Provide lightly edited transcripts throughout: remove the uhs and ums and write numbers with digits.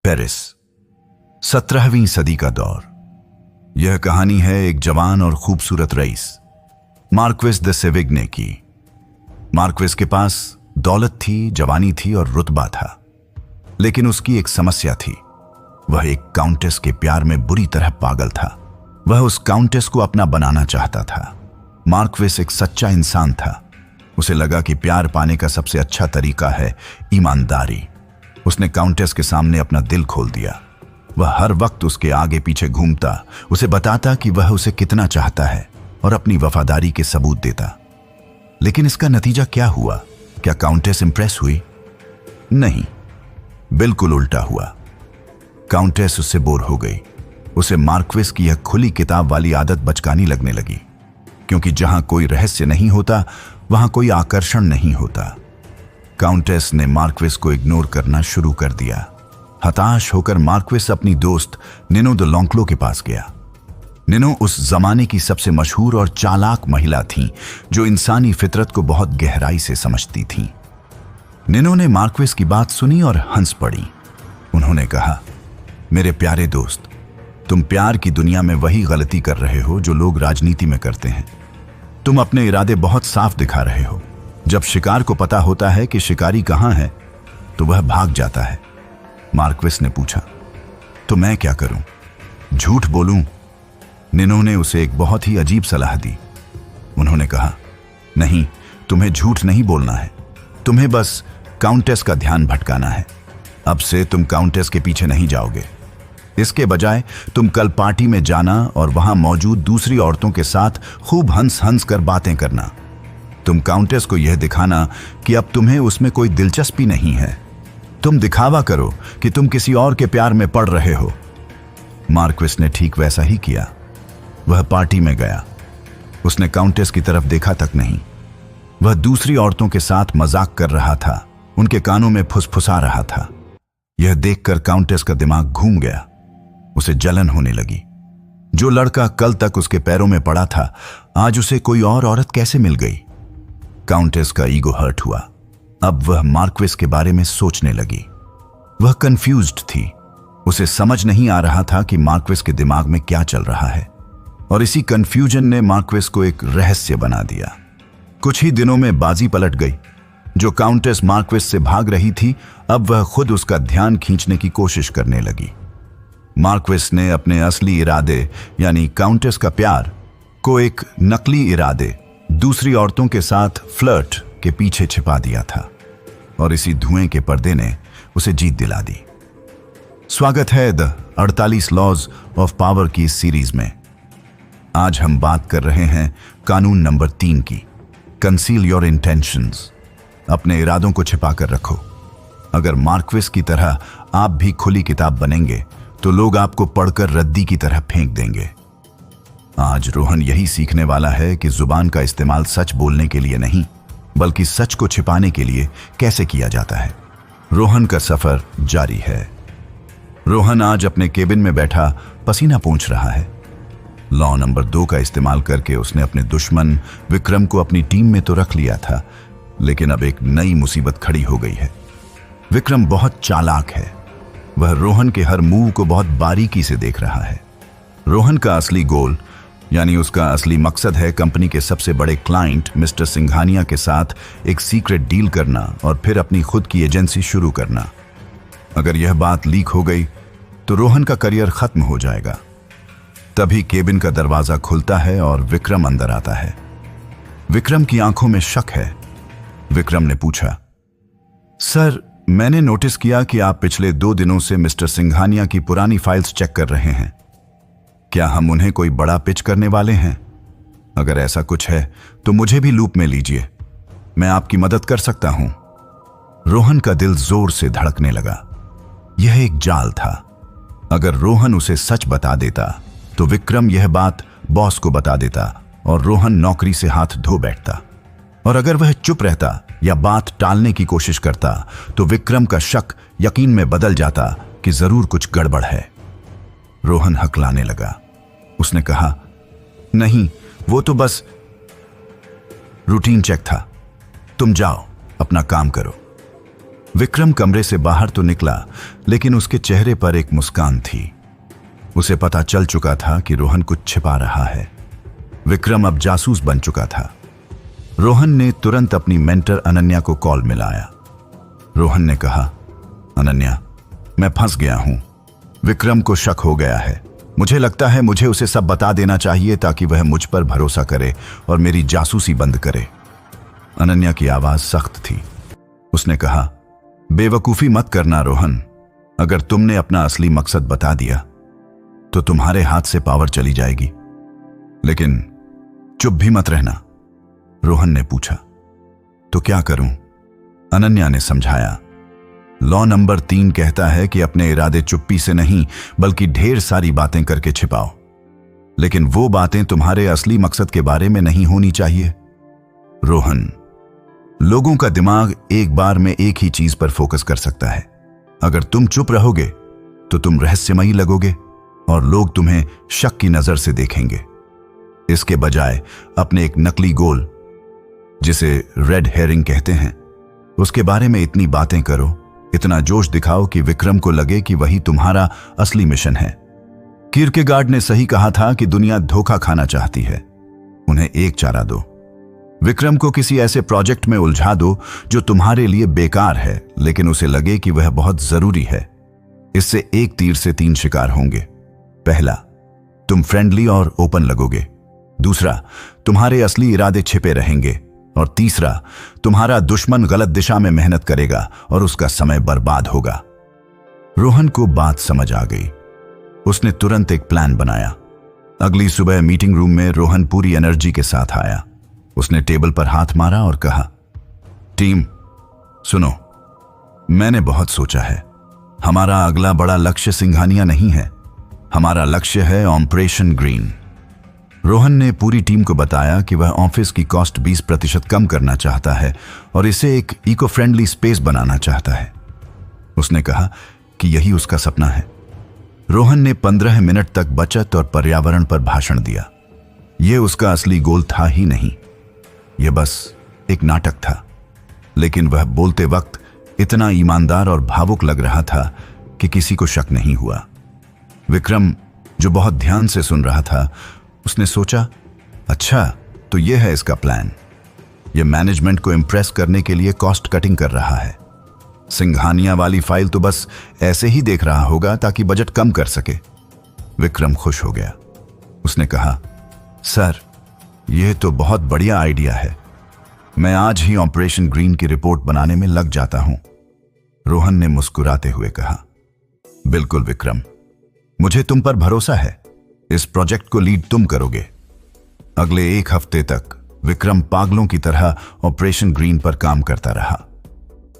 Paris, 17वीं सदी का दौर। यह कहानी है एक जवान और खूबसूरत रईस मार्क्वेस de सेविग्ने की। मार्क्वेस के पास दौलत थी, जवानी थी और रुतबा था, लेकिन उसकी एक समस्या थी। वह एक काउंटेस के प्यार में बुरी तरह पागल था। वह उस काउंटेस को अपना बनाना चाहता था। मार्क्वेस एक सच्चा इंसान था। उसे लगा कि प्यार पाने का सबसे अच्छा तरीका है ईमानदारी। उसने काउंटेस के सामने अपना दिल खोल दिया। वह हर वक्त उसके आगे पीछे घूमता, उसे बताता कि वह उसे कितना चाहता है और अपनी वफादारी के सबूत देता। लेकिन इसका नतीजा क्या हुआ? क्या काउंटेस इंप्रेस हुई? नहीं, बिल्कुल उल्टा हुआ। काउंटेस उससे बोर हो गई। उसे मार्क्वेस की यह खुली किताब वाली आदत बचकानी लगने लगी, क्योंकि जहां कोई रहस्य नहीं होता वहां कोई आकर्षण नहीं होता। काउंटेस ने मार्क्वेस को इग्नोर करना शुरू कर दिया। हताश होकर मार्क्वेस अपनी दोस्त निनो द लॉन्क्लो के पास गया। निनो उस जमाने की सबसे मशहूर और चालाक महिला थी, जो इंसानी फितरत को बहुत गहराई से समझती थी। निनो ने मार्क्वेस की बात सुनी और हंस पड़ी। उन्होंने कहा, मेरे प्यारे दोस्त, तुम प्यार की दुनिया में वही गलती कर रहे हो जो लोग राजनीति में करते हैं। तुम अपने इरादे बहुत साफ दिखा रहे हो। जब शिकार को पता होता है कि शिकारी कहां है, तो वह भाग जाता है। मार्क्वेस ने पूछा, तो मैं क्या करूं? झूठ बोलूं? निनो ने उसे एक बहुत ही अजीब सलाह दी। उन्होंने कहा, नहीं, तुम्हें झूठ नहीं बोलना है। तुम्हें बस काउंटेस का ध्यान भटकाना है। अब से तुम काउंटेस के पीछे नहीं जाओगे। इसके बजाय तुम कल पार्टी में जाना और वहां मौजूद दूसरी औरतों के साथ खूब हंस हंस कर बातें करना। तुम काउंटेस को यह दिखाना कि अब तुम्हें उसमें कोई दिलचस्पी नहीं है। तुम दिखावा करो कि तुम किसी और के प्यार में पड़ रहे हो। मार्क्वेस ने ठीक वैसा ही किया। वह पार्टी में गया। उसने काउंटेस की तरफ देखा तक नहीं। वह दूसरी औरतों के साथ मजाक कर रहा था, उनके कानों में फुसफुसा रहा था। यह देखकर काउंटेस का दिमाग घूम गया। उसे जलन होने लगी। जो लड़का कल तक उसके पैरों में पड़ा था, आज उसे कोई और औरत कैसे मिल गई? काउंटेस का ईगो हर्ट हुआ। अब वह मार्क्वेस के बारे में सोचने लगी। वह कंफ्यूज्ड थी। उसे समझ नहीं आ रहा था कि मार्क्वेस के दिमाग में क्या चल रहा है, और इसी कंफ्यूजन ने मार्क्वेस को एक रहस्य बना दिया। कुछ ही दिनों में बाजी पलट गई। जो काउंटेस मार्क्वेस से भाग रही थी, अब वह खुद उसका ध्यान खींचने की कोशिश करने लगी। मार्क्वेस ने अपने असली इरादे यानी काउंटेस का प्यार को एक नकली इरादे दूसरी औरतों के साथ फ्लर्ट के पीछे छिपा दिया था, और इसी धुएं के पर्दे ने उसे जीत दिला दी। स्वागत है द 48 लॉज ऑफ पावर की इस सीरीज में। आज हम बात कर रहे हैं कानून नंबर 3 की, कंसील योर इंटेंशंस। अपने इरादों को छिपा कर रखो। अगर मार्क्वेस की तरह आप भी खुली किताब बनेंगे तो लोग आपको पढ़कर रद्दी की तरह फेंक देंगे। आज रोहन यही सीखने वाला है कि जुबान का इस्तेमाल सच बोलने के लिए नहीं, बल्कि सच को छिपाने के लिए कैसे किया जाता है। रोहन का सफर जारी है। रोहन आज अपने केबिन में बैठा पसीना पोंछ रहा है। लॉ नंबर 2 का इस्तेमाल करके उसने अपने दुश्मन विक्रम को अपनी टीम में तो रख लिया था, लेकिन अब एक नई मुसीबत खड़ी हो गई है। विक्रम बहुत चालाक है। वह रोहन के हर मूव को बहुत बारीकी से देख रहा है। रोहन का असली गोल यानी उसका असली मकसद है कंपनी के सबसे बड़े क्लाइंट मिस्टर सिंघानिया के साथ एक सीक्रेट डील करना और फिर अपनी खुद की एजेंसी शुरू करना। अगर यह बात लीक हो गई तो रोहन का करियर खत्म हो जाएगा। तभी केबिन का दरवाजा खुलता है और विक्रम अंदर आता है। विक्रम की आंखों में शक है। विक्रम ने पूछा, सर, मैंने नोटिस किया कि आप पिछले 2 दिनों से मिस्टर सिंघानिया की पुरानी फाइल्स चेक कर रहे हैं। क्या हम उन्हें कोई बड़ा पिच करने वाले हैं? अगर ऐसा कुछ है तो मुझे भी लूप में लीजिए। मैं आपकी मदद कर सकता हूं। रोहन का दिल जोर से धड़कने लगा। यह एक जाल था। अगर रोहन उसे सच बता देता तो विक्रम यह बात बॉस को बता देता और रोहन नौकरी से हाथ धो बैठता। और अगर वह चुप रहता या बात टालने की कोशिश करता तो विक्रम का शक यकीन में बदल जाता कि जरूर कुछ गड़बड़ है। रोहन हकलाने लगा। उसने कहा, नहीं, वो तो बस रूटीन चेक था। तुम जाओ, अपना काम करो। विक्रम कमरे से बाहर तो निकला, लेकिन उसके चेहरे पर एक मुस्कान थी। उसे पता चल चुका था कि रोहन कुछ छिपा रहा है। विक्रम अब जासूस बन चुका था। रोहन ने तुरंत अपनी मेंटर अनन्या को कॉल मिलाया। रोहन ने कहा, अनन्या, मैं फंस गया हूं। विक्रम को शक हो गया है। मुझे लगता है मुझे उसे सब बता देना चाहिए ताकि वह मुझ पर भरोसा करे और मेरी जासूसी बंद करे। अनन्या की आवाज सख्त थी। उसने कहा, बेवकूफी मत करना रोहन। अगर तुमने अपना असली मकसद बता दिया तो तुम्हारे हाथ से पावर चली जाएगी। लेकिन चुप भी मत रहना। रोहन ने पूछा, तो क्या करूं? अनन्या ने समझाया, लॉ नंबर 3 कहता है कि अपने इरादे चुप्पी से नहीं बल्कि ढेर सारी बातें करके छिपाओ, लेकिन वो बातें तुम्हारे असली मकसद के बारे में नहीं होनी चाहिए। रोहन, लोगों का दिमाग एक बार में एक ही चीज पर फोकस कर सकता है। अगर तुम चुप रहोगे तो तुम रहस्यमयी लगोगे और लोग तुम्हें शक की नजर से देखेंगे। इसके बजाय अपने एक नकली गोल, जिसे रेड हेरिंग कहते हैं, उसके बारे में इतनी बातें करो, इतना जोश दिखाओ कि विक्रम को लगे कि वही तुम्हारा असली मिशन है। कीरकेगार्ड ने सही कहा था कि दुनिया धोखा खाना चाहती है। उन्हें एक चारा दो, विक्रम को किसी ऐसे प्रोजेक्ट में उलझा दो जो तुम्हारे लिए बेकार है लेकिन उसे लगे कि वह बहुत जरूरी है। इससे एक तीर से 3 शिकार होंगे। पहला, तुम फ्रेंडली और ओपन लगोगे। दूसरा, तुम्हारे असली इरादे छिपे रहेंगे। और तीसरा, तुम्हारा दुश्मन गलत दिशा में मेहनत करेगा और उसका समय बर्बाद होगा। रोहन को बात समझ आ गई। उसने तुरंत एक प्लान बनाया। अगली सुबह मीटिंग रूम में रोहन पूरी एनर्जी के साथ आया। उसने टेबल पर हाथ मारा और कहा, टीम सुनो, मैंने बहुत सोचा है। हमारा अगला बड़ा लक्ष्य सिंघानिया नहीं है, हमारा लक्ष्य है ऑपरेशन ग्रीन। रोहन ने पूरी टीम को बताया कि वह ऑफिस की कॉस्ट 20% कम करना चाहता है और इसे एक इको फ्रेंडली स्पेस बनाना चाहता है। उसने कहा कि यही उसका सपना है। रोहन ने 15 मिनट तक बचत और पर्यावरण पर भाषण दिया। यह उसका असली गोल था ही नहीं, यह बस एक नाटक था। लेकिन वह बोलते वक्त इतना ईमानदार और भावुक लग रहा था कि किसी को शक नहीं हुआ। विक्रम, जो बहुत ध्यान से सुन रहा था, उसने सोचा, अच्छा तो यह है इसका प्लान। यह मैनेजमेंट को इंप्रेस करने के लिए कॉस्ट कटिंग कर रहा है। सिंघानिया वाली फाइल तो बस ऐसे ही देख रहा होगा ताकि बजट कम कर सके। विक्रम खुश हो गया। उसने कहा, सर, यह तो बहुत बढ़िया आइडिया है। मैं आज ही ऑपरेशन ग्रीन की रिपोर्ट बनाने में लग जाता हूं। रोहन ने मुस्कुराते हुए कहा, बिल्कुल विक्रम, मुझे तुम पर भरोसा है। इस प्रोजेक्ट को लीड तुम करोगे। अगले 1 हफ्ते तक विक्रम पागलों की तरह ऑपरेशन ग्रीन पर काम करता रहा।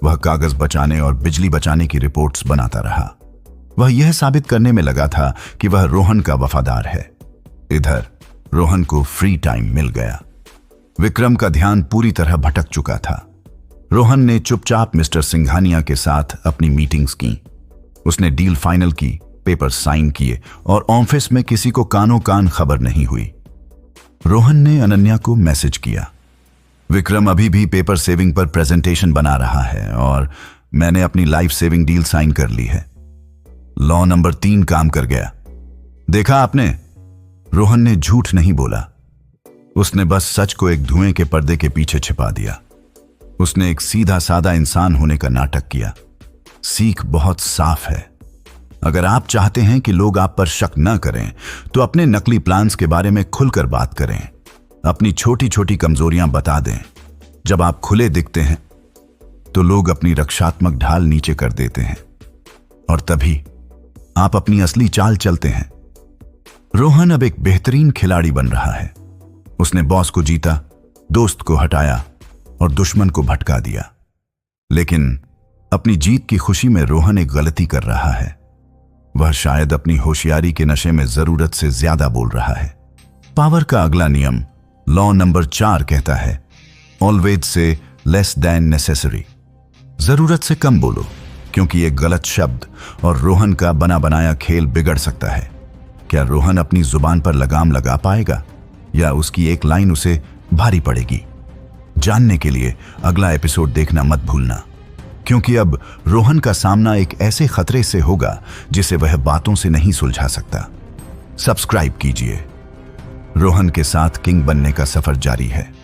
वह कागज बचाने और बिजली बचाने की रिपोर्ट्स बनाता रहा। वह यह साबित करने में लगा था कि वह रोहन का वफादार है। इधर रोहन को फ्री टाइम मिल गया। विक्रम का ध्यान पूरी तरह भटक चुका था। रोहन ने चुपचाप मिस्टर सिंघानिया के साथ अपनी मीटिंग्स की। उसने डील फाइनल की, पेपर साइन किए और ऑफिस में किसी को कानों कान खबर नहीं हुई। रोहन ने अनन्या को मैसेज किया, विक्रम अभी भी पेपर सेविंग पर प्रेजेंटेशन बना रहा है और मैंने अपनी लाइफ सेविंग डील साइन कर ली है। लॉ नंबर 3 काम कर गया। देखा आपने? रोहन ने झूठ नहीं बोला। उसने बस सच को एक धुएं के पर्दे के पीछे छिपा दिया। उसने एक सीधा साधा इंसान होने का नाटक किया। सीख बहुत साफ है। अगर आप चाहते हैं कि लोग आप पर शक न करें तो अपने नकली प्लान्स के बारे में खुलकर बात करें। अपनी छोटी छोटी कमजोरियां बता दें। जब आप खुले दिखते हैं तो लोग अपनी रक्षात्मक ढाल नीचे कर देते हैं और तभी आप अपनी असली चाल चलते हैं। रोहन अब एक बेहतरीन खिलाड़ी बन रहा है। उसने बॉस को जीता, दोस्त को हटाया और दुश्मन को भटका दिया। लेकिन अपनी जीत की खुशी में रोहन एक गलती कर रहा है। वह शायद अपनी होशियारी के नशे में जरूरत से ज्यादा बोल रहा है। पावर का अगला नियम लॉ नंबर 4 कहता है, always say less than necessary. जरूरत से कम बोलो, क्योंकि एक गलत शब्द और रोहन का बना बनाया खेल बिगड़ सकता है। क्या रोहन अपनी जुबान पर लगाम लगा पाएगा या उसकी एक लाइन उसे भारी पड़ेगी? जानने के लिए अगला एपिसोड देखना मत भूलना, क्योंकि अब रोहन का सामना एक ऐसे खतरे से होगा जिसे वह बातों से नहीं सुलझा सकता। सब्सक्राइब कीजिए। रोहन के साथ किंग बनने का सफर जारी है।